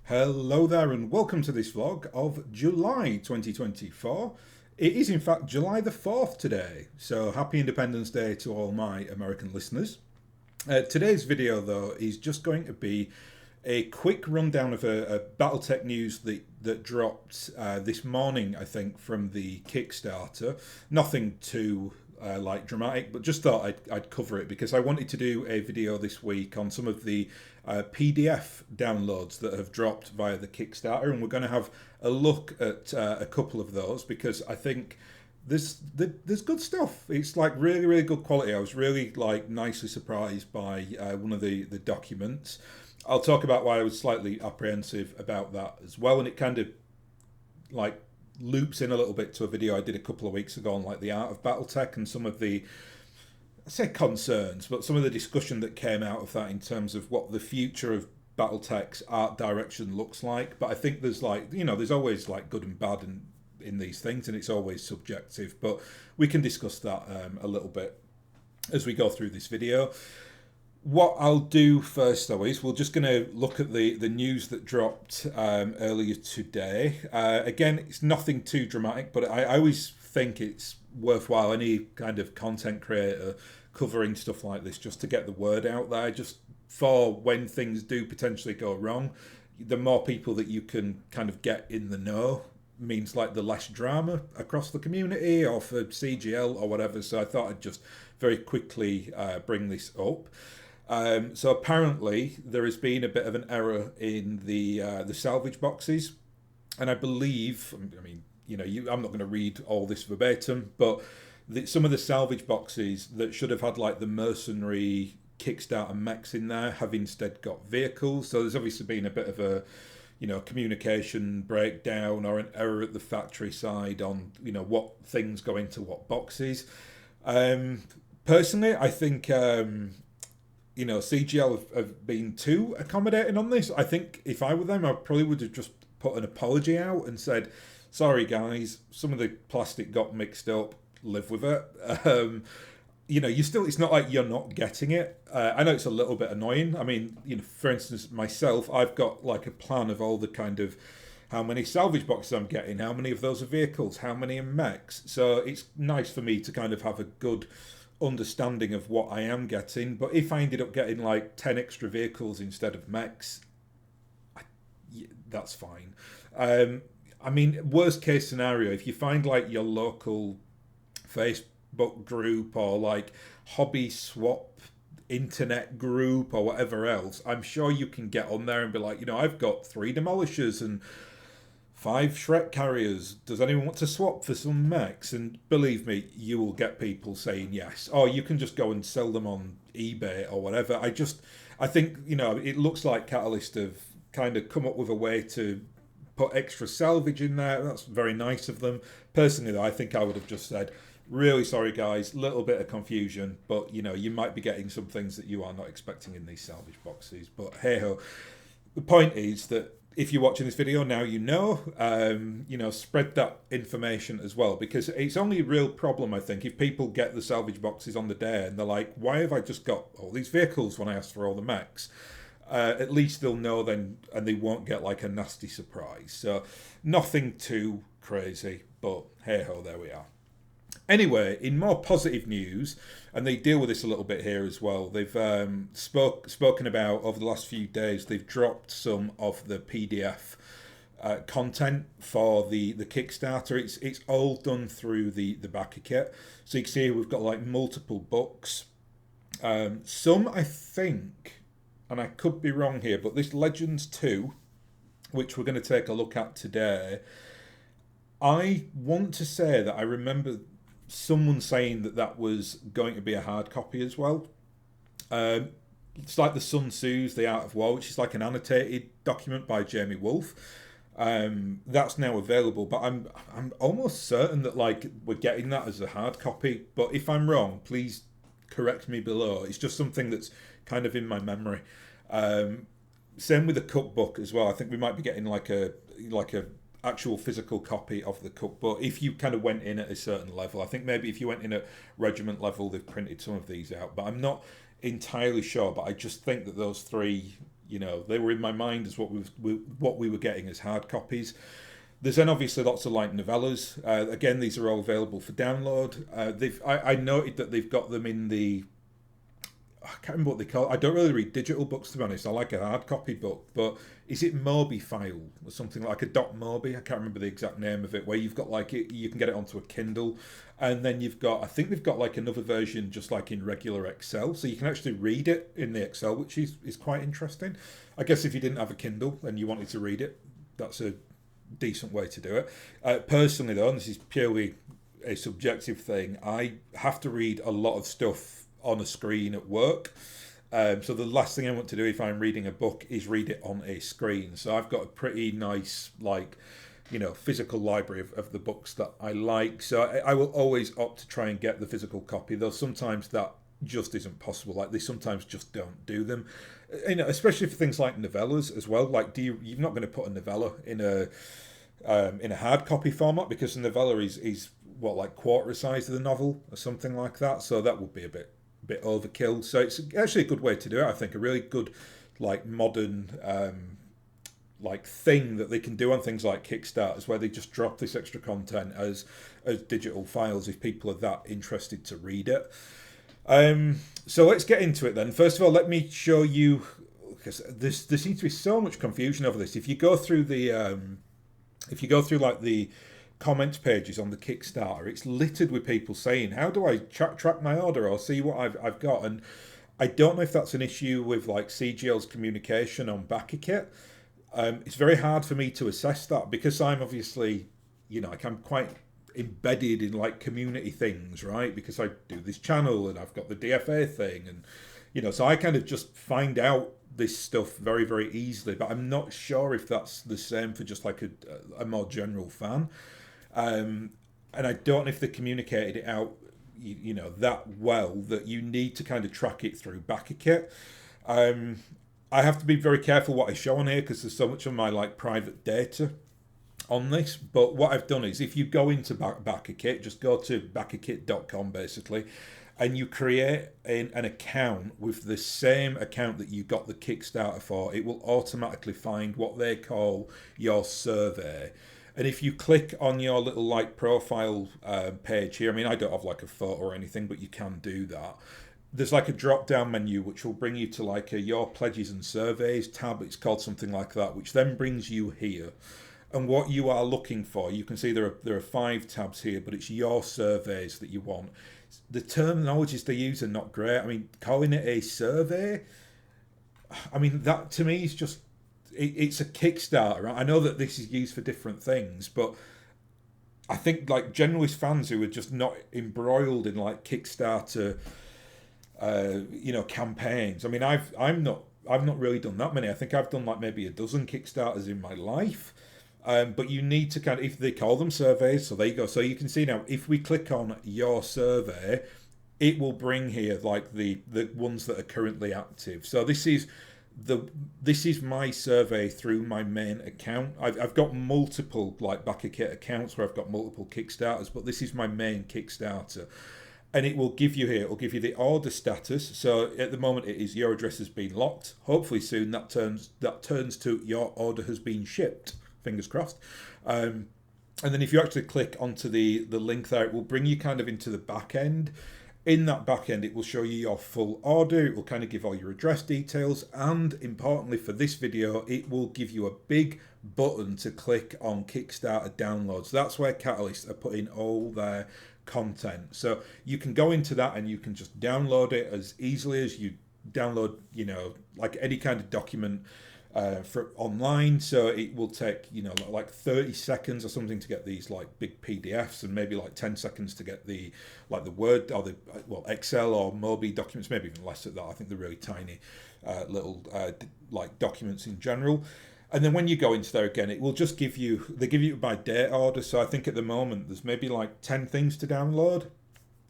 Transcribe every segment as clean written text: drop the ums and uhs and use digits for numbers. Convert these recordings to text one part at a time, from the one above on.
Hello there and welcome to this vlog of July 2024. It is in fact July the 4th today, so happy Independence Day to all my American listeners. Today's video though is just going to be a quick rundown of a BattleTech news that dropped this morning, I think, from the Kickstarter. Nothing too dramatic, but just thought I'd cover it because I wanted to do a video this week on some of the PDF downloads that have dropped via the Kickstarter, and we're going to have a look at a couple of those because I think there's good stuff. It's like really good quality. I was really nicely surprised by one of the documents. I'll talk about why I was slightly apprehensive about that as well, and it kind of like loops in a little bit to a video I did a couple of weeks ago on like the art of BattleTech and some of the, I say concerns, but some of the discussion that came out of that in terms of what the future of BattleTech's art direction looks like. But I think there's there's always like good and bad in these things, and it's always subjective. But we can discuss that a little bit as we go through this video. What I'll do first, though, is we're just going to look at the news that dropped earlier today. Again, it's nothing too dramatic, but I always think it's worthwhile, any kind of content creator covering stuff like this, just to get the word out there, just for when things do potentially go wrong. The more people that you can kind of get in the know means like the less drama across the community or for CGL or whatever. So I thought I'd just very quickly bring this up. So apparently there has been a bit of an error in the salvage boxes, and I believe, I'm not going to read all this verbatim, but some of the salvage boxes that should have had like the mercenary Kickstarter mechs in there have instead got vehicles. So there's obviously been a bit of a communication breakdown or an error at the factory side on what things go into what boxes. Personally, I think CGL have been too accommodating on this. I think if I were them, I probably would have just put an apology out and said, sorry guys, some of the plastic got mixed up, live with it. It's not like you're not getting it. I know it's a little bit annoying. I mean, for instance, myself, I've got like a plan of all the kind of how many salvage boxes I'm getting, how many of those are vehicles, how many are mechs. So it's nice for me to kind of have a good understanding of what I am getting. But if I ended up getting like 10 extra vehicles instead of mechs, that's fine. Worst case scenario, if you find like your local Facebook group or like hobby swap internet group or whatever else, I'm sure you can get on there and be like, I've got 3 demolishers and 5 Shrek carriers. Does anyone want to swap for some mechs? And believe me, you will get people saying yes. Or you can just go and sell them on eBay or whatever. I think, it looks like Catalyst have kind of come up with a way to put extra salvage in there. That's very nice of them. Personally, though, I think I would have just said, really sorry guys, little bit of confusion, but you might be getting some things that you are not expecting in these salvage boxes. But hey ho, the point is that if you're watching this video now, spread that information as well, because it's only a real problem, I think, if people get the salvage boxes on the day and they're like, why have I just got all these vehicles when I asked for all the mechs? At least they'll know then, and they won't get like a nasty surprise. So nothing too crazy, but hey ho, there we are. Anyway, in more positive news, and they deal with this a little bit here as well, they've spoken about over the last few days, they've dropped some of the PDF content for the Kickstarter. It's all done through the backer kit. So you can see we've got like multiple books. Some, I think, and I could be wrong here, but this Legends 2, which we're going to take a look at today, I want to say that I remember someone saying that was going to be a hard copy as well. It's like the Sun Tzu's The Art of War, which is like an annotated document by Jamie Wolfe. That's now available, but I'm almost certain that like we're getting that as a hard copy. But if I'm wrong, please correct me below. It's just something that's kind of in my memory. Same with the cookbook as well. I think we might be getting like a actual physical copy of the cookbook if you kind of went in at a certain level. I think maybe if you went in at regiment level, they've printed some of these out, but I'm not entirely sure. But I just think that those 3 they were in my mind as what we were getting as hard copies. There's then obviously lots of like novellas. Again, these are all available for download. I noted that they've got them in the, I can't remember what they call it. I don't really read digital books, to be honest. I like a hard copy book, but is it Mobi file or something like a .mobi? I can't remember the exact name of it. Where you've got like you can get it onto a Kindle, and then I think they've got like another version just like in regular Excel, so you can actually read it in the Excel, which is quite interesting. I guess if you didn't have a Kindle and you wanted to read it, that's a decent way to do it. Personally, though, and this is purely a subjective thing, I have to read a lot of stuff on a screen at work. So the last thing I want to do if I'm reading a book is read it on a screen. So I've got a pretty nice, like, physical library of the books that I like. So I will always opt to try and get the physical copy, though sometimes that just isn't possible. Like, they sometimes just don't do them. Especially for things like novellas as well. Like, you're not going to put a novella in a hard copy format, because the novella is what, like quarter the size of the novel or something like that. So that would be a bit overkill. So it's actually a good way to do it. I think a really good, like, modern like thing that they can do on things like Kickstarters, where they just drop this extra content as digital files if people are that interested to read it. So let's get into it then. First of all, let me show you, because there seems to be so much confusion over this. If you go through like the comment pages on the Kickstarter, it's littered with people saying, how do I track my order or see what I've got? And I don't know if that's an issue with like CGL's communication on BattleTech. It's very hard for me to assess that, because I'm obviously, like, I'm quite embedded in like community things, right? Because I do this channel and I've got the DFA thing, and so I kind of just find out this stuff very, very easily. But I'm not sure if that's the same for just like a more general fan. And I don't know if they communicated it out, that well, that you need to kind of track it through BattleTech. I have to be very careful what I show on here, because there's so much of my like private data on this. But what I've done is, if you go into BattleTech, just go to BattleTech.com basically, and you create an account with the same account that you got the Kickstarter for, it will automatically find what they call your survey. And if you click on your little like profile page here, I mean, I don't have like a photo or anything, but you can do that. There's like a drop down menu which will bring you to like a your pledges and surveys tab. It's called something like that, which then brings you here. And what you are looking for, you can see there are 5 tabs here, but it's your surveys that you want. The terminologies they use are not great. I mean, calling it a survey, I mean, that to me is just, it's a Kickstarter. Right? I know that this is used for different things, but I think like generalist fans who are just not embroiled in like Kickstarter campaigns. I mean, I've not really done that many. I think I've done like maybe a dozen Kickstarters in my life. But you need to kind of, if they call them surveys, so there you go. So you can see now, if we click on your survey, it will bring here like the ones that are currently active. So this is my survey through my main account. I've got multiple like BattleTech accounts where I've got multiple Kickstarters, but this is my main Kickstarter. And it will give you here, it will give you the order status. So at the moment it is your address has been locked. Hopefully soon that turns to your order has been shipped. Fingers crossed. And then if you actually click onto the link there, it will bring you kind of into the back end. In that back end, it will show you your full order. It will kind of give all your address details. And importantly for this video, it will give you a big button to click on Kickstarter downloads. That's where Catalyst are putting all their content. So you can go into that and you can just download it as easily as you download, like any kind of document for online. So it will take like 30 seconds or something to get these like big PDFs, and maybe like 10 seconds to get the Word or the Excel or Mobi documents, maybe even less at that. I think they're really tiny little like documents in general. And then when you go into there again, it will just give you by date order. So I think at the moment there's maybe like 10 things to download.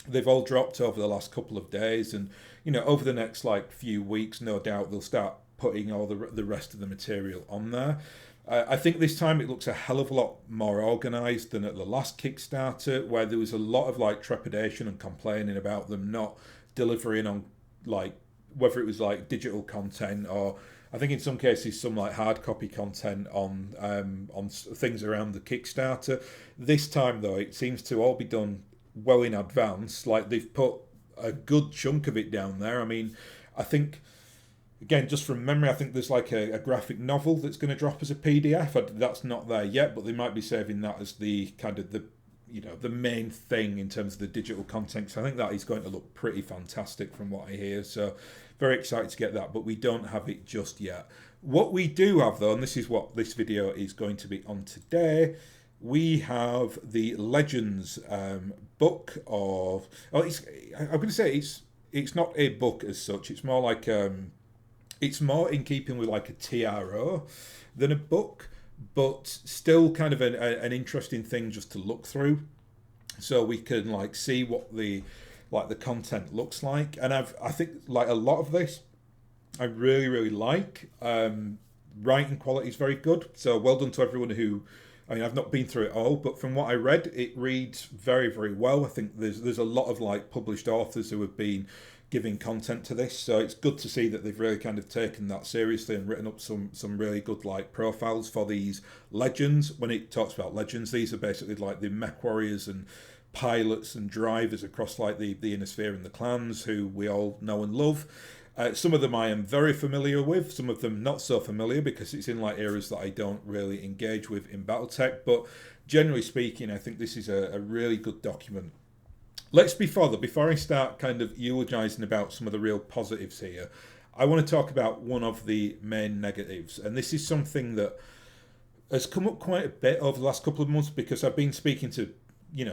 They've all dropped over the last couple of days, and over the next like few weeks, no doubt they'll start putting all the rest of the material on there. I think this time it looks a hell of a lot more organised than at the last Kickstarter, where there was a lot of like trepidation and complaining about them not delivering on like whether it was like digital content or I think in some cases some like hard copy content on things around the Kickstarter. This time though, it seems to all be done well in advance. Like they've put a good chunk of it down there. I mean, I think again, just from memory, I think there's like a graphic novel that's going to drop as a PDF. That's not there yet, but they might be saving that as the kind of the main thing in terms of the digital content. So I think that is going to look pretty fantastic from what I hear. So very excited to get that, but we don't have it just yet. What we do have though, and this is what this video is going to be on today, we have the Legends book of. Oh, I'm going to say it's not a book as such. It's more like it's more in keeping with like a TRO than a book, but still kind of an interesting thing just to look through, so we can like see what the content looks like. And I think like a lot of this I really like. Writing quality is very good, so well done to everyone who. I mean, I've not been through it all, but from what I read, it reads very well. I think there's a lot of like published authors who have been giving content to this, so it's good to see that they've really kind of taken that seriously and written up some really good like profiles for these legends. When it talks about legends, these are basically like the mech warriors and pilots and drivers across like the inner sphere and the clans who we all know and love. Some of them I am very familiar with, some of them not so familiar because it's in like areas that I don't really engage with in BattleTech, but generally speaking I think this is a really good document. Before I start kind of eulogising about some of the real positives here, I want to talk about one of the main negatives. And this is something that has come up quite a bit over the last couple of months because I've been speaking to,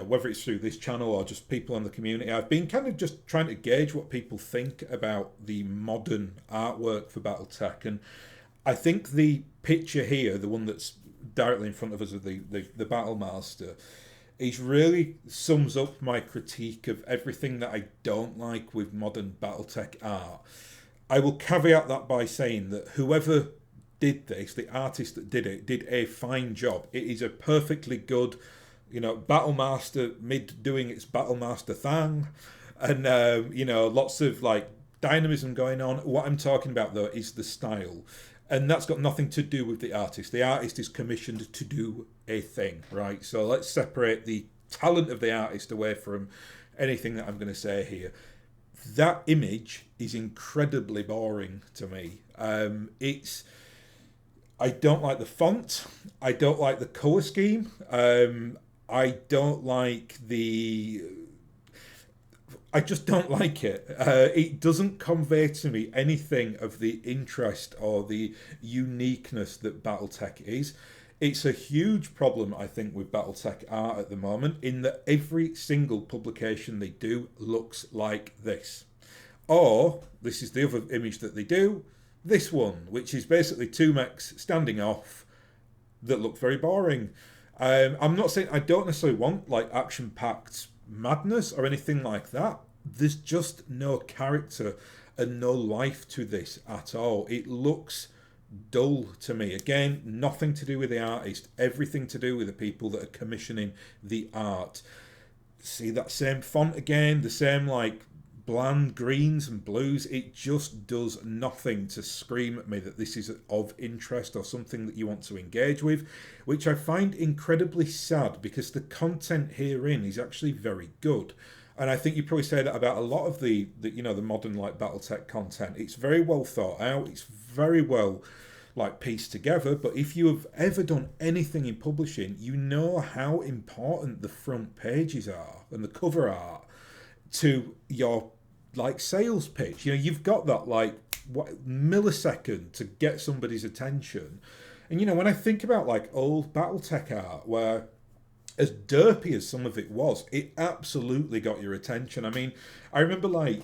whether it's through this channel or just people in the community, I've been kind of just trying to gauge what people think about the modern artwork for BattleTech. And I think the picture here, the one that's directly in front of us of the Battlemaster, it really sums up my critique of everything that I don't like with modern BattleTech art. I will caveat that by saying that whoever did this, the artist that did it, did a fine job. It is a perfectly good, Battlemaster mid doing its Battlemaster thing, and lots of like dynamism going on. What I'm talking about though is the style. And that's got nothing to do with the artist. The artist is commissioned to do a thing, right? So let's separate the talent of the artist away from anything that I'm going to say here. That image is incredibly boring to me. I don't like the font. I don't like the colour scheme. I don't like I just don't like it. It doesn't convey to me anything of the interest or the uniqueness that BattleTech is. It's a huge problem, I think, with BattleTech art at the moment, in that every single publication they do looks like this. Or, this is the other image that they do, this one, which is basically two mechs standing off that look very boring. I'm not saying I don't necessarily want like action-packed madness or anything like that. There's just no character and no life to this at all. It looks dull to me. Again, nothing to do with the artist, everything to do with the people that are commissioning the art. See that same font again, the same like bland greens and blues. It just does nothing to scream at me that this is of interest or something that you want to engage with, which I find incredibly sad because the content herein is actually very good. And I think you probably say that about a lot of the modern like BattleTech content. It's very well thought out. It's very well like pieced together. But if you have ever done anything in publishing, you know how important the front pages are and the cover art to your like sales pitch. You've got that like millisecond to get somebody's attention. And when I think about like old BattleTech art, where as derpy as some of it was, it absolutely got your attention. I mean, I remember like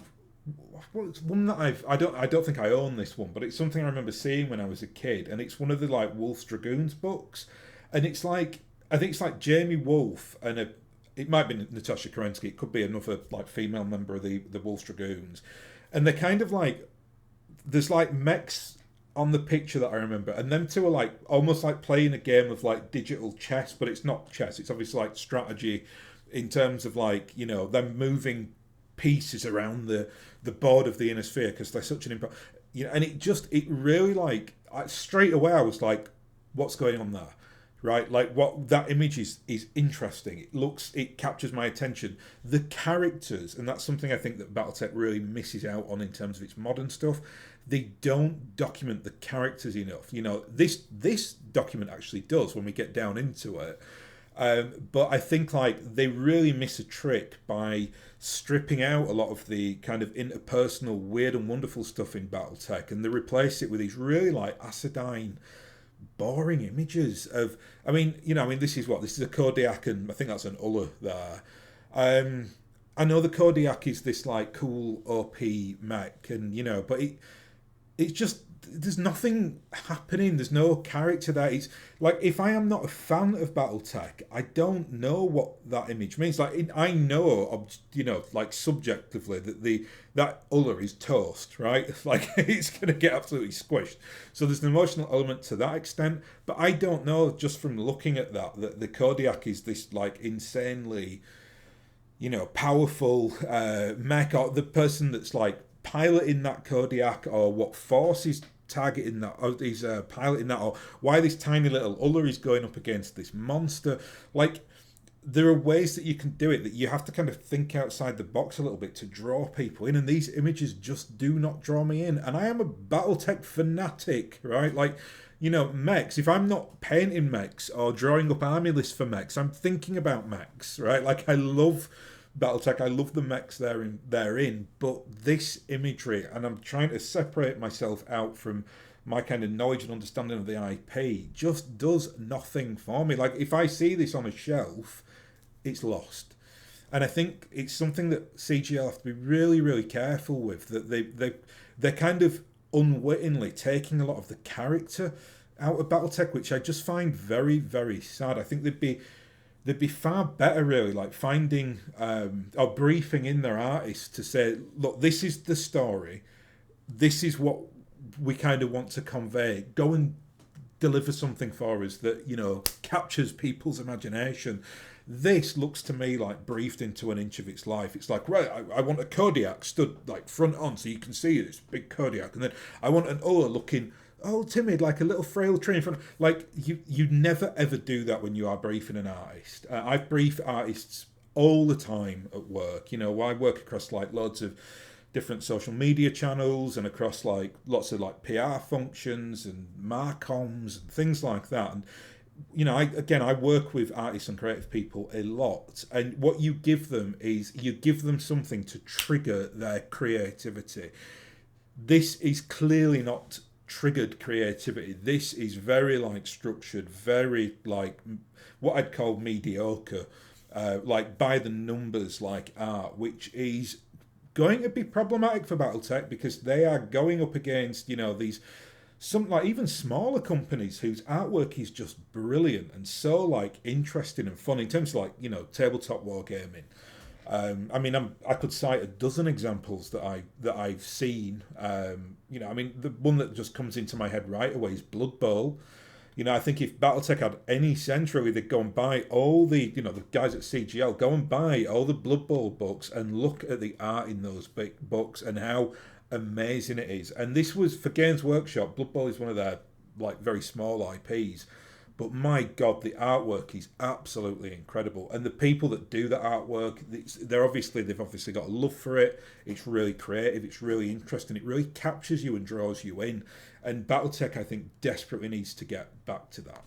one that I don't think I own this one, but it's something I remember seeing when I was a kid, and it's one of the like Wolf's Dragoons books, and it's like I think it's like Jamie Wolf and it might be Natasha Kerensky, it could be another like female member of the Wolf's Dragoons, and they're kind of like there's like mechs on the picture that I remember, and them two are like almost like playing a game of like digital chess, but it's not chess, it's obviously like strategy in terms of like them moving pieces around the board of the inner sphere because they're such an impact. and it really like straight away I was like, what's going on there? Right, like what that image is interesting. It captures my attention. The characters, and that's something I think that BattleTech really misses out on in terms of its modern stuff. They don't document the characters enough. This document actually does when we get down into it. But I think like they really miss a trick by stripping out a lot of the kind of interpersonal, weird and wonderful stuff in BattleTech, and they replace it with these really like acidine, boring images of. This is a Kodiak, and I think that's an Uller there. I know the Kodiak is this like cool OP mech, and but it's just there's nothing happening. There's no character there. It's like if I am not a fan of BattleTech, I don't know what that image means. Like I know, like subjectively that Uller is toast, right? Like it's gonna get absolutely squished. So there's an emotional element to that extent, but I don't know just from looking at that the Kodiak is this like insanely, powerful mech, or the person that's like piloting that Kodiak, or what force is targeting that, or he's piloting that, or why this tiny little Uller is going up against this monster. Like there are ways that you can do it that you have to kind of think outside the box a little bit to draw people in, and these images just do not draw me in. And I am a BattleTech fanatic, right? Like mechs, if I'm not painting mechs or drawing up army lists for mechs, I'm thinking about mechs, right? Like I love BattleTech, I love the mechs therein, but this imagery, and I'm trying to separate myself out from my kind of knowledge and understanding of the IP, just does nothing for me. Like if I see this on a shelf, it's lost. And I think it's something that CGL have to be really, really careful with, that they're kind of unwittingly taking a lot of the character out of BattleTech, which I just find very, very sad. I think they'd be far better really like finding or briefing in their artists to say, look, this is the story, this is what we kind of want to convey, go and deliver something for us that captures people's imagination. This looks to me like briefed into an inch of its life. It's like, right, I want a Kodiak stood like front on so you can see this big Kodiak, and then I want an Uller looking timid, like a little frail tree in front. Like you never ever do that when you are briefing an artist. I've briefed artists all the time at work. I work across like loads of different social media channels and across like lots of like PR functions and marcoms and things like that. And I work with artists and creative people a lot, and what you give them is you give them something to trigger their creativity. This is clearly not triggered creativity. This is very like structured, very like what I'd call mediocre, like by the numbers like art, which is going to be problematic for BattleTech because they are going up against these some like even smaller companies whose artwork is just brilliant and so like interesting and fun in terms of like tabletop wargaming. I could cite a dozen examples that I've seen. The one that just comes into my head right away is Blood Bowl. I think if BattleTech had any sense really, they'd go and buy all the the guys at CGL go and buy all the Blood Bowl books and look at the art in those big books and how amazing it is. And this was for Games Workshop. Blood Bowl is one of their like very small IPs. But my God, the artwork is absolutely incredible, and the people that do the artwork, they've obviously got a love for it. It's really creative, it's really interesting, it really captures you and draws you in. And BattleTech, I think, desperately needs to get back to that.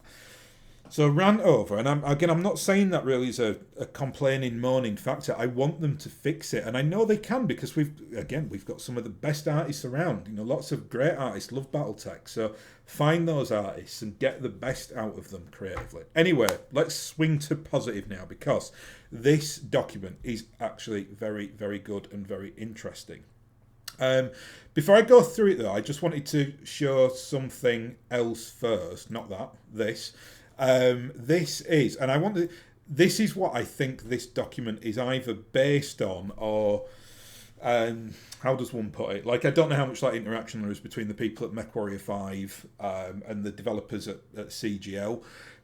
So rant over, and I'm not saying that really is a complaining, moaning factor. I want them to fix it, and I know they can because we've got some of the best artists around. Lots of great artists love BattleTech, so find those artists and get the best out of them creatively. Anyway, let's swing to positive now because this document is actually very, very good and very interesting. Before I go through it though, I just wanted to show something else first, not that, this. This is what I think this document is either based on or how does one put it? Like, I don't know how much like interaction there is between the people at MechWarrior 5 and the developers at CGL,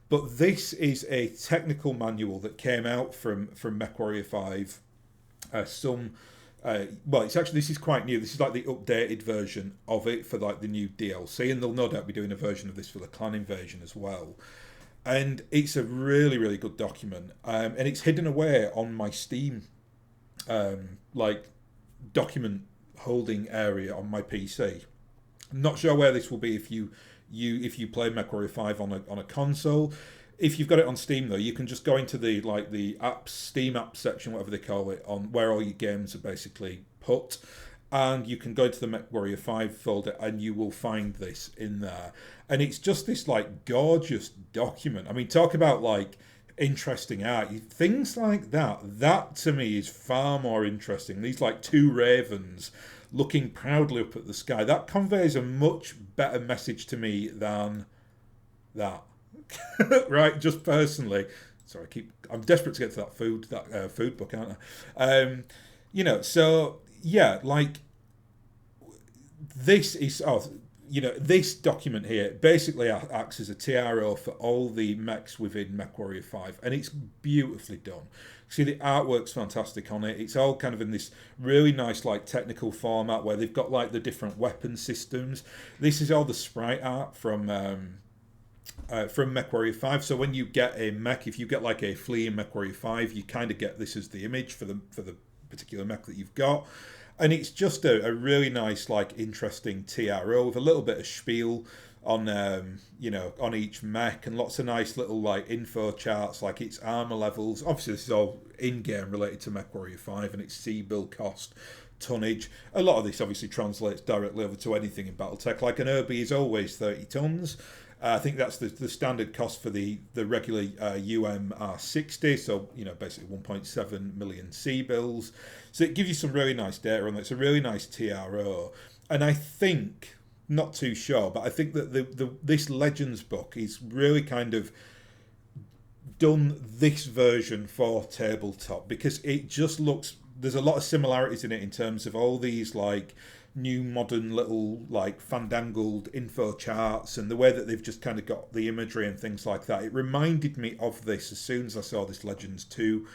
but this is a technical manual that came out from MechWarrior 5 some well, it's actually, this is quite new. This is like the updated version of it for like the new DLC, and they'll no doubt be doing a version of this for the Clan Invasion as well. And it's a really, really good document, and it's hidden away on my Steam like document holding area on my PC. I'm not sure where this will be if you play MechWarrior 5 on a console. If you've got it on Steam though, you can just go into the apps, Steam app section, whatever they call it, on where all your games are basically put, and you can go to the MechWarrior 5 folder and you will find this in there. And it's just this like gorgeous document. I mean, talk about like interesting art. Things like that. That to me is far more interesting. These like two ravens looking proudly up at the sky. That conveys a much better message to me than that. Right, just personally. Sorry, I'm desperate to get to that food book, aren't I? So yeah, like this is this document here basically acts as a TRO for all the mechs within MechWarrior 5, and it's beautifully done. See, the artwork's fantastic on it. It's all kind of in this really nice like technical format where they've got like the different weapon systems. This is all the sprite art from MechWarrior 5. So when you get a mech, if you get like a flea in MechWarrior 5, you kind of get this as the image for the particular mech that you've got. And it's just a really nice, like, interesting TRO with a little bit of spiel on on each mech, and lots of nice little like info charts, like its armor levels. Obviously this is all in-game related to MechWarrior 5 and its C-build cost, tonnage. A lot of this obviously translates directly over to anything in BattleTech. Like an Irby is always 30 tons. I think that's the standard cost for the regular UMR60, so basically 1.7 million C bills. So it gives you some really nice data on that. It's a really nice TRO, and I think, not too sure, but I think that this Legends book is really kind of done this version for tabletop, because it just looks, there's a lot of similarities in it in terms of all these like new modern little like fandangled info charts and the way that they've just kind of got the imagery and things like that. It reminded me of this as soon as I saw this Legends 2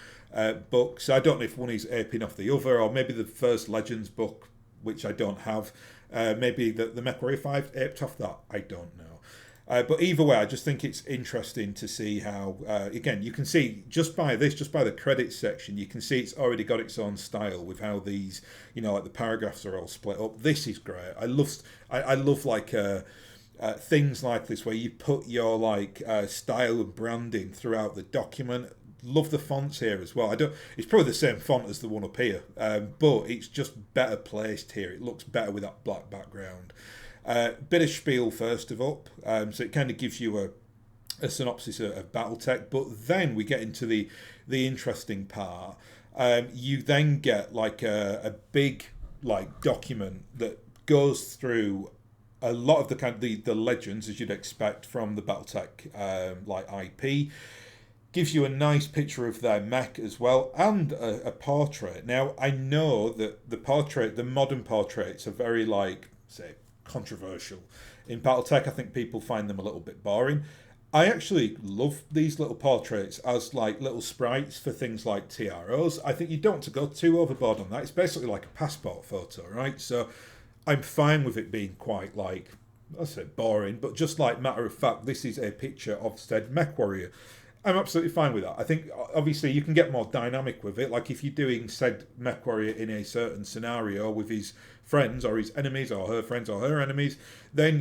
book. So I don't know if one is aping off the other, or maybe the first Legends book, which I don't have, maybe the MechWarrior 5 aped off that. I don't know. But either way, I just think it's interesting to see how, again, you can see just by the credits section, you can see it's already got its own style with how these, like the paragraphs are all split up. This is great. I love like things like this where you put your like style and branding throughout the document. Love the fonts here as well. It's probably the same font as the one up here, but it's just better placed here. It looks better with that black background. Bit of spiel first of all, so it kind of gives you a synopsis of BattleTech, but then we get into the interesting part. You then get like a big like document that goes through a lot of the kind of the legends as you'd expect from the BattleTech like IP. Gives you a nice picture of their mech as well, and a portrait. Now I know that the modern portraits are very like, say, controversial. In BattleTech, I think people find them a little bit boring. I actually love these little portraits as like little sprites for things like TROs. I think you don't want to go too overboard on that. It's basically like a passport photo, right? So I'm fine with it being quite like, I say boring, but just like matter of fact, this is a picture of said MechWarrior. I'm absolutely fine with that. I think obviously you can get more dynamic with it. Like if you're doing said MechWarrior in a certain scenario with his friends or his enemies or her friends or her enemies, then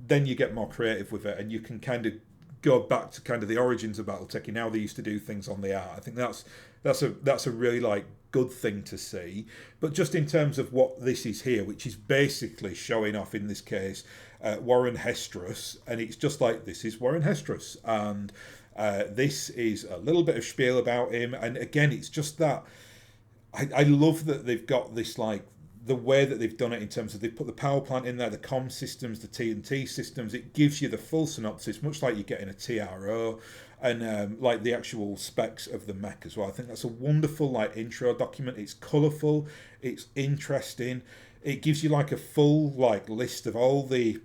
then you get more creative with it, and you can kind of go back to kind of the origins of BattleTech and how they used to do things on the art. I think that's a really like good thing to see. But just in terms of what this is here, which is basically showing off in this case Warren Hestros, and it's just like, this is Warren Hestros, and this is a little bit of spiel about him. And again, it's just that I love that they've got this like the way that they've done it in terms of they've put the power plant in there, the comm systems, the TNT systems. It gives you the full synopsis, much like you get in a TRO, and like the actual specs of the mech as well. I think that's a wonderful like intro document. It's colourful, it's interesting. It gives you like a full like list of all the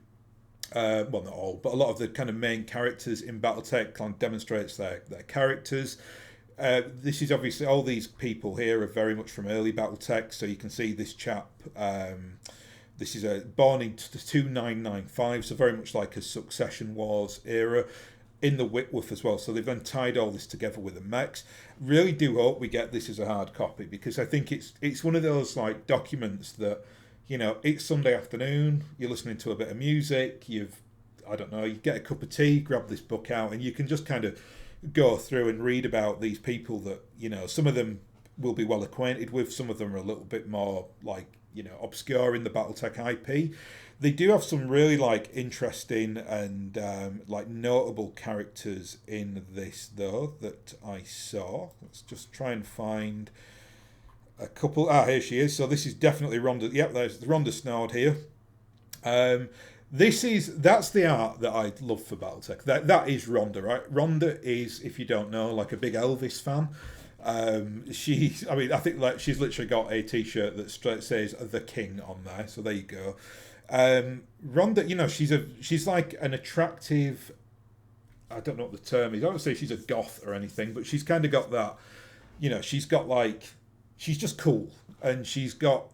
well, not all, but a lot of the kind of main characters in BattleTech. Kind of demonstrates their characters. This is obviously, all these people here are very much from early BattleTech, so you can see this chap. This is born in 2995, so very much like a Succession Wars era, in the Whitworth as well. So they've then tied all this together with the mechs. Really do hope we get this as a hard copy, because I think it's one of those like documents that, it's Sunday afternoon, you're listening to a bit of music, you get a cup of tea, grab this book out, and you can just kind of go through and read about these people that, some of them will be well acquainted with, some of them are a little bit more like, obscure in the BattleTech IP. They do have some really like interesting and like notable characters in this though that I saw. Let's just try and find a couple. Here she is. So this is definitely Rhonda. Yep, there's Rhonda Snowd here. That's the art that I love for BattleTech. That is Rhonda, right? Rhonda is, if you don't know, like a big Elvis fan. I think like she's literally got a T-shirt that says "The King" on there. So there you go. Rhonda, she's like an attractive. I don't know what the term is. I don't say she's a goth or anything, but she's kind of got that. She's got like, she's just cool, and she's got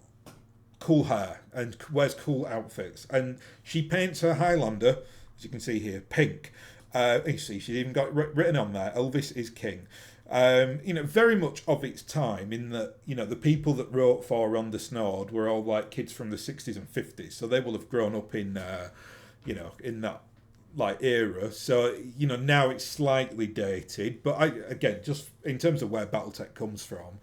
cool hair and wears cool outfits, and she paints her Highlander, as you can see here, pink. You see, she's even got written on there, "Elvis is king." Very much of its time, in that, the people that wrote for Rhonda Snowd were all like kids from the 60s and 50s, so they will have grown up in in that like era. So now it's slightly dated, but again, just in terms of where BattleTech comes from,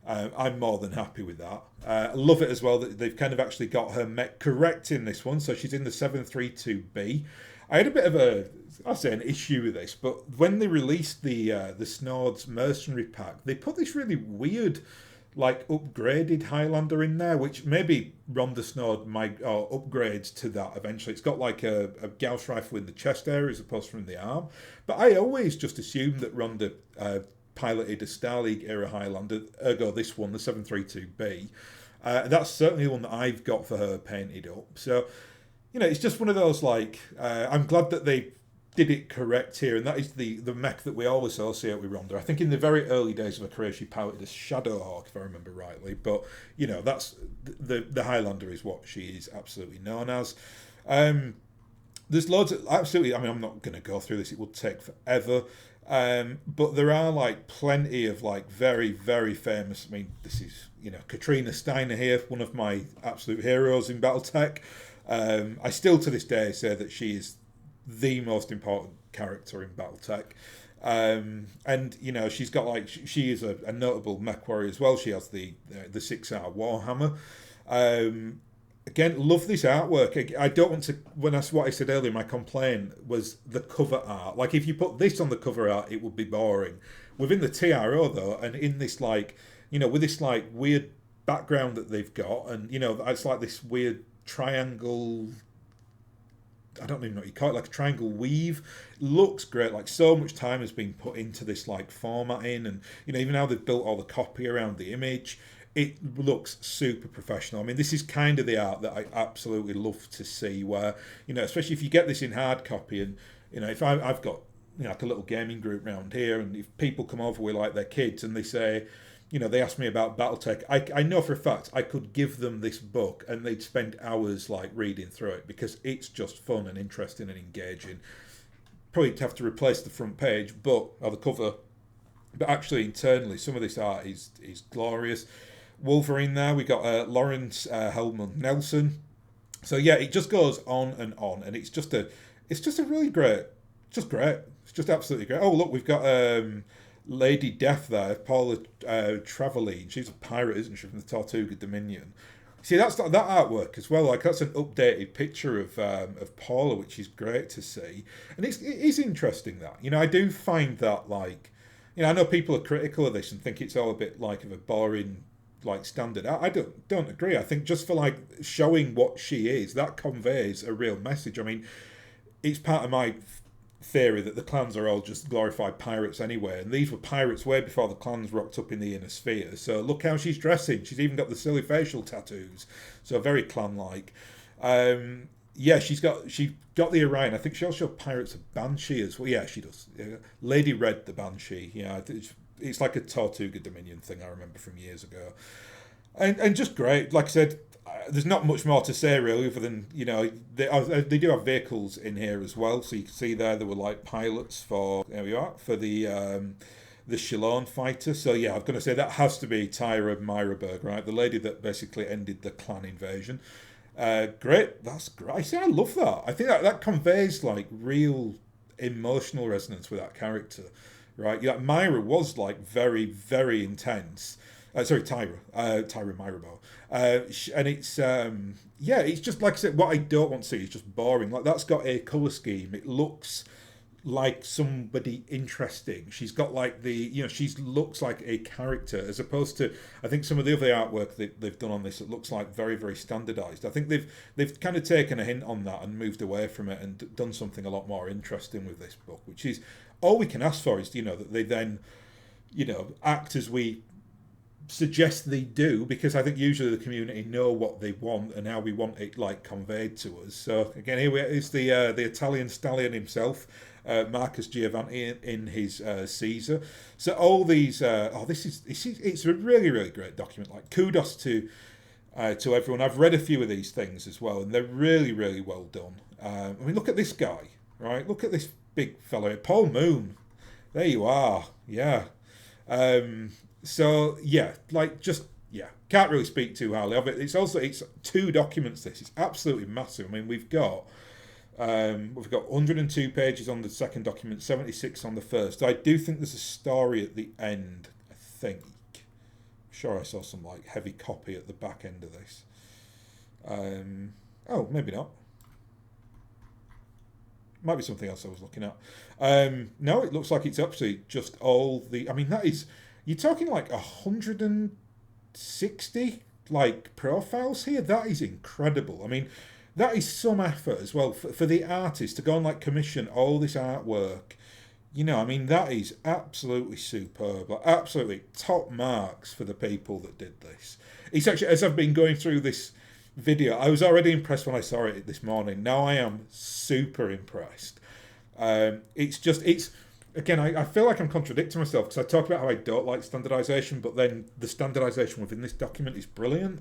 I'm more than happy with that. I love it as well that they've kind of actually got her mech correct in this one, so she's in the 732B. I had a bit of an issue with this, but when they released the Snowd's Mercenary Pack, they put this really weird, like, upgraded Highlander in there, which maybe Rhonda Snowd might upgrades to that eventually. It's got like a Gauss rifle in the chest area as opposed to in the arm. But I always just assumed that Rhonda piloted a Star League era Highlander, ergo this one, the 732B. That's certainly the one that I've got for her painted up. So, it's just one of those, like, I'm glad that they did it correct here, and that is the mech that we all associate with Rhonda. I think in the very early days of her career, she piloted a Shadowhawk, if I remember rightly. But, that's the Highlander is what she is absolutely known as. There's loads of, absolutely, I'm not going to go through this, it would take forever. But there are like plenty of like very, very famous, this is, Katrina Steiner here, one of my absolute heroes in BattleTech. I still to this day say that she is the most important character in BattleTech. And she's got like, she is a notable mech warrior as well. She has the 6R Warhammer. Again, love this artwork. I don't want to, what I said earlier, my complaint was the cover art. Like, if you put this on the cover art, it would be boring. Within the TRO though, and in this like, with this like weird background that they've got, and it's like this weird triangle, I don't even know what you call it, like a triangle weave. Looks great. Like, so much time has been put into this like formatting, and even how they've built all the copy around the image. It looks super professional. This is kind of the art that I absolutely love to see, where, especially if you get this in hard copy, and, if I've got, like a little gaming group round here, and if people come over with like their kids and they say, they ask me about BattleTech, I know for a fact I could give them this book and they'd spend hours like reading through it, because it's just fun and interesting and engaging. Probably have to replace the front page, or the cover, but actually internally some of this art is glorious. Wolverine there, we got Lawrence Hellman Nelson. So yeah, it just goes on, and it's just a really great, it's just absolutely great. Oh look, we've got Lady Death there, Paula Traveline. She's a pirate, isn't she, from the Tortuga Dominion? See, that's that artwork as well. Like, that's an updated picture of Paula, which is great to see, and it is interesting that I do find that, like, I know people are critical of this and think it's all a bit like of a boring like standard. I don't agree. I think just for like showing what she is, that conveys a real message. It's part of my theory that the clans are all just glorified pirates anyway, and these were pirates way before the clans rocked up in the inner sphere. So look how she's dressing. She's even got the silly facial tattoos, so very clan-like. Yeah, she got the Orion. I think she also pirates a Banshee as well. Yeah, she does. Lady Red the Banshee. Yeah, it's like a Tortuga Dominion thing I remember from years ago, and just great. Like I said, there's not much more to say really, other than they do have vehicles in here as well. So you can see there were like pilots for there we are for the Shillong fighter. So yeah, I'm going to say that has to be Tyra Myraberg, right? The lady that basically ended the clan invasion. Great, that's great. I see, I love that. I think that conveys like real emotional resonance with that character, right? Yeah, Myra was like very, very intense. Sorry, Tyra Myraberg. And it's yeah, it's just like I said. What I don't want to see is just boring. Like that's got a color scheme. It looks like somebody interesting. She's got like she looks like a character as opposed to I think some of the other artwork that they've done on this. It looks like very very standardized. I think they've kind of taken a hint on that and moved away from it and done something a lot more interesting with this book, which is all we can ask for is that they then act as we suggest they do, because I think usually the community know what they want and how we want it like conveyed to us. So again, here is the Italian stallion himself, Marcus Giovanni in his Caesar. So all these it's a really really great document. Like kudos to everyone. I've read a few of these things as well, and they're really really well done. I mean, look at this guy, right? Look at this big fellow, Paul Moon. There you are, yeah. So yeah, can't really speak too highly of it. It's 2 documents. This is absolutely massive. I mean, we've got 102 pages on the second document, 76 on the first. I do think there's a story at the end. I think, I'm sure I saw some like heavy copy at the back end of this. Oh, maybe not. Might be something else I was looking at. No, it looks like it's actually just all the. I mean, that is. You're talking like 160 like profiles here. That is incredible. I mean, that is some effort as well for the artist to go and like commission all this artwork. I mean, that is absolutely superb. Like, absolutely top marks for the people that did this. It's actually, as I've been going through this video, I was already impressed when I saw it this morning. Now I am super impressed. Again, I feel like I'm contradicting myself because I talk about how I don't like standardization, but then the standardization within this document is brilliant.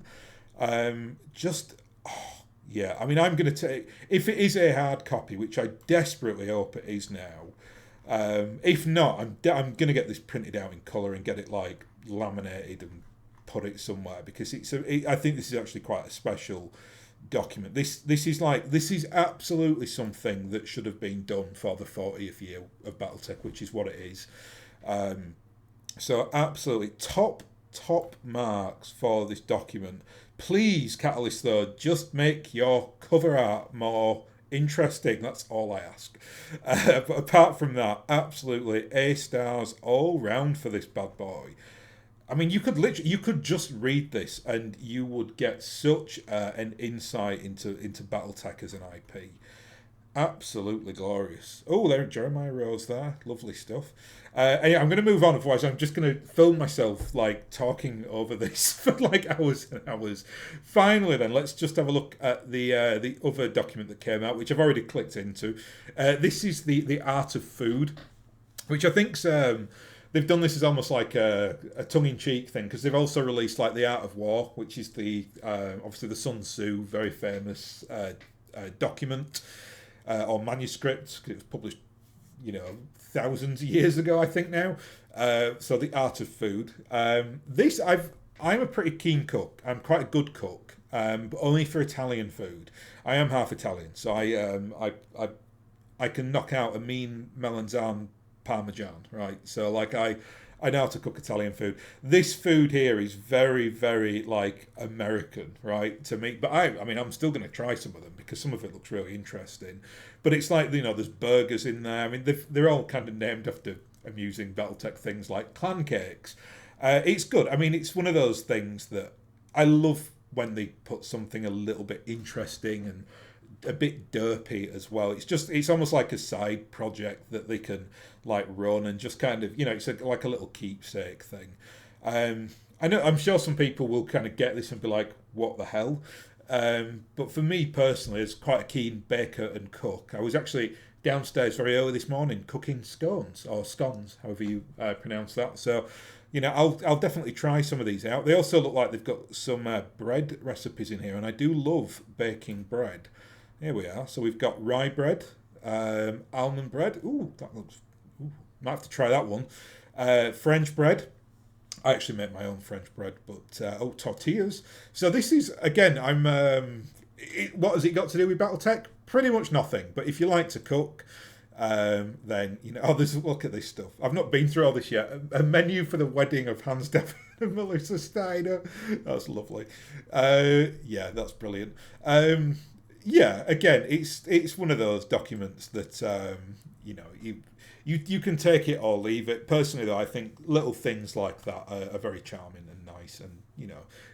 Yeah. I mean, I'm going to take, if it is a hard copy, which I desperately hope it is now. If not, I'm going to get this printed out in colour and get it like laminated and put it somewhere, because I think this is actually quite a special document. This is absolutely something that should have been done for the 40th year of BattleTech, which is what it is. So absolutely top marks for this document. Please, Catalyst, though, just make your cover art more interesting. That's all I ask. But apart from that, absolutely A stars all round for this bad boy. I mean, you could just read this and you would get such an insight into BattleTech as an IP. Absolutely glorious. Oh, there, Jeremiah Rose there. Lovely stuff. Anyway, I'm going to move on, otherwise I'm just going to film myself like talking over this for like hours and hours. Finally, then, let's just have a look at the other document that came out, which I've already clicked into. This is the Art of Food, which I think's they've done this as almost like a tongue-in-cheek thing, because they've also released like the Art of War, which is the obviously the Sun Tzu very famous document or manuscript. It was published, thousands of years ago, I think now. So the Art of Food. I'm a pretty keen cook. I'm quite a good cook, but only for Italian food. I am half Italian, so I can knock out a mean melanzane parmesan, right? So like I know how to cook Italian food. This food here is very very like American, right, to me, but I mean I'm still going to try some of them because some of it looks really interesting. But it's like, there's burgers in there. I mean, they're all kind of named after amusing BattleTech things like clan cakes. It's good. I mean, it's one of those things that I love when they put something a little bit interesting and a bit derpy as well. It's almost like a side project that they can like run and just kind of, it's like a little keepsake thing. I'm sure some people will kind of get this and be like, what the hell? But for me personally, as quite a keen baker and cook, I was actually downstairs very early this morning cooking scones or scones, however you pronounce that. So, I'll definitely try some of these out. They also look like they've got some bread recipes in here, and I do love baking bread. Here we are. So we've got rye bread, almond bread. Ooh, that looks. Ooh, might have to try that one. French bread. I actually make my own French bread, but tortillas. So this is again. What has it got to do with BattleTech? Pretty much nothing. But if you like to cook, then look at this stuff. I've not been through all this yet. A menu for the wedding of Hans Devin and Melissa Steiner. That's lovely. Yeah, that's brilliant. Yeah, again, it's one of those documents that you can take it or leave it. Personally, though, I think little things like that are very charming and nice, and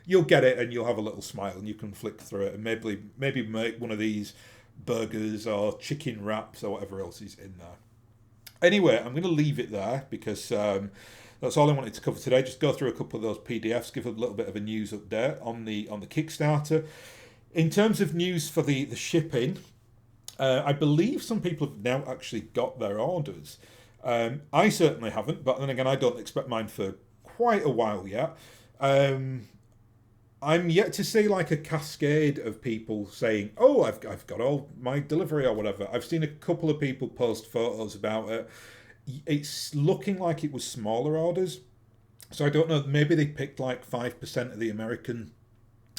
you'll get it and you'll have a little smile and you can flick through it and maybe make one of these burgers or chicken wraps or whatever else is in there. Anyway, I'm going to leave it there because that's all I wanted to cover today. Just go through a couple of those PDFs, give a little bit of a news update on the Kickstarter. In terms of news for the shipping, I believe some people have now actually got their orders. I certainly haven't, but then again, I don't expect mine for quite a while yet. I'm yet to see like a cascade of people saying, "Oh, I've got all my delivery or whatever." I've seen a couple of people post photos about it. It's looking like it was smaller orders, so I don't know. Maybe they picked like 5% of the American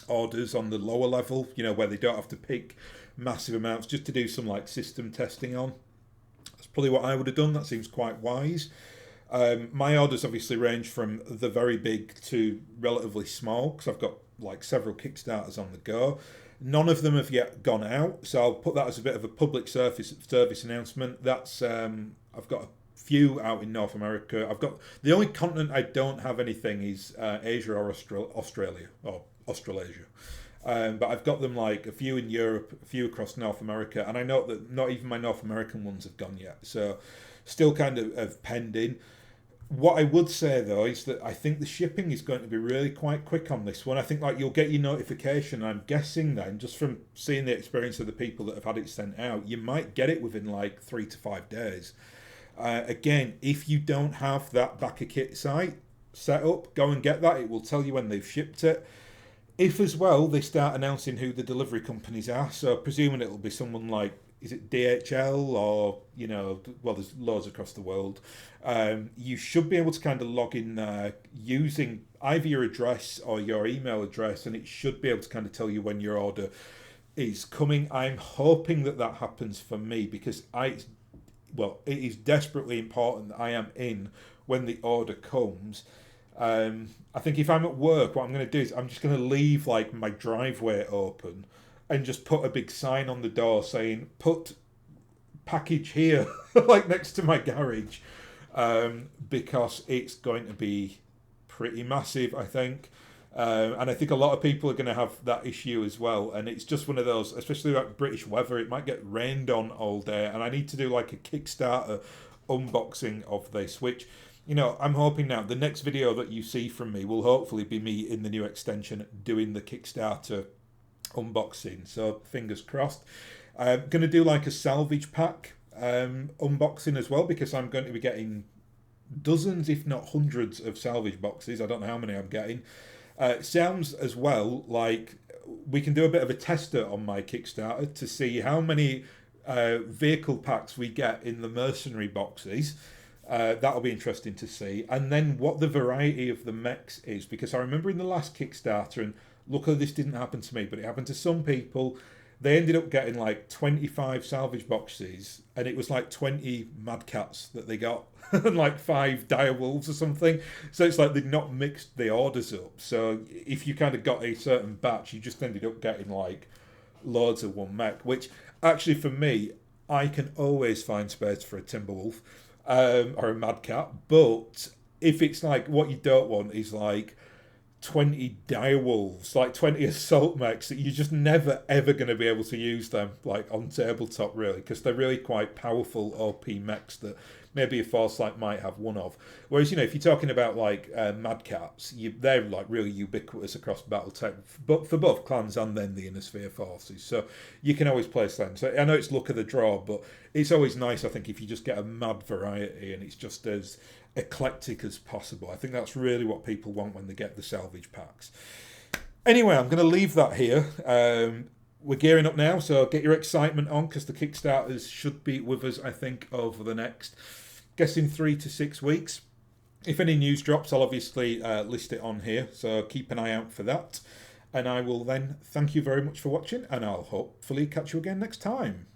orders on the lower level, where they don't have to pick massive amounts just to do some like system testing on. That's probably what I would have done. That seems quite wise. My orders obviously range from the very big to relatively small because I've got like several Kickstarters on the go. None of them have yet gone out, so I'll put that as a bit of a public service announcement. That's I've got a few out in North America. I've got the only continent I don't have anything is Asia or Australia or Australasia. But I've got them like a few in Europe, a few across North America, and I know that not even my North American ones have gone yet. So still kind of pending. What I would say though is that I think the shipping is going to be really quite quick on this one. I think like you'll get your notification. I'm guessing then, just from seeing the experience of the people that have had it sent out, you might get it within like 3 to 5 days. Again, if you don't have that Backer Kit site set up, go and get that. It will tell you when they've shipped it. If as well they start announcing who the delivery companies are, so presuming it'll be someone like, is it DHL or, well, there's loads across the world. You should be able to kind of log in there using either your address or your email address, and it should be able to kind of tell you when your order is coming. I'm hoping that happens for me because it is desperately important that I am in when the order comes. I think if I'm at work, what I'm going to do is I'm just going to leave like my driveway open and just put a big sign on the door saying put package here like next to my garage, because it's going to be pretty massive, I think. And I think a lot of people are going to have that issue as well, and it's just one of those, especially like British weather, it might get rained on all day, and I need to do like a Kickstarter unboxing of this, which I'm hoping now the next video that you see from me will hopefully be me in the new extension doing the Kickstarter unboxing. So fingers crossed. I'm going to do like a salvage pack unboxing as well, because I'm going to be getting dozens, if not hundreds, of salvage boxes. I don't know how many I'm getting. It sounds as well like we can do a bit of a tester on my Kickstarter to see how many vehicle packs we get in the mercenary boxes. That'll be interesting to see. And then what the variety of the mechs is, because I remember in the last Kickstarter, and luckily this didn't happen to me, but it happened to some people, they ended up getting like 25 salvage boxes, and it was like 20 Mad Cats that they got, and like 5 dire wolves or something. So it's like they'd not mixed the orders up. So if you kind of got a certain batch, you just ended up getting like loads of one mech, which actually for me, I can always find space for a Timberwolf. Or a Mad Cat, but if it's like what you don't want is like 20 direwolves, like 20 assault mechs, that you're just never ever going to be able to use them like on tabletop really, because they're really quite powerful OP mechs that maybe a Foresight might have one of. Whereas, if you're talking about like Mad Cats, they're like really ubiquitous across BattleTech, but for both clans and then the Inner Sphere forces. So you can always place them. So I know it's luck of the draw, but it's always nice, I think, if you just get a mad variety and it's just as eclectic as possible. I think that's really what people want when they get the Salvage packs. Anyway, I'm going to leave that here. We're gearing up now, so get your excitement on, because the Kickstarters should be with us, I think, over the next, guessing 3 to 6 weeks. If any news drops, I'll obviously list it on here, so keep an eye out for that. And I will then thank you very much for watching, and I'll hopefully catch you again next time.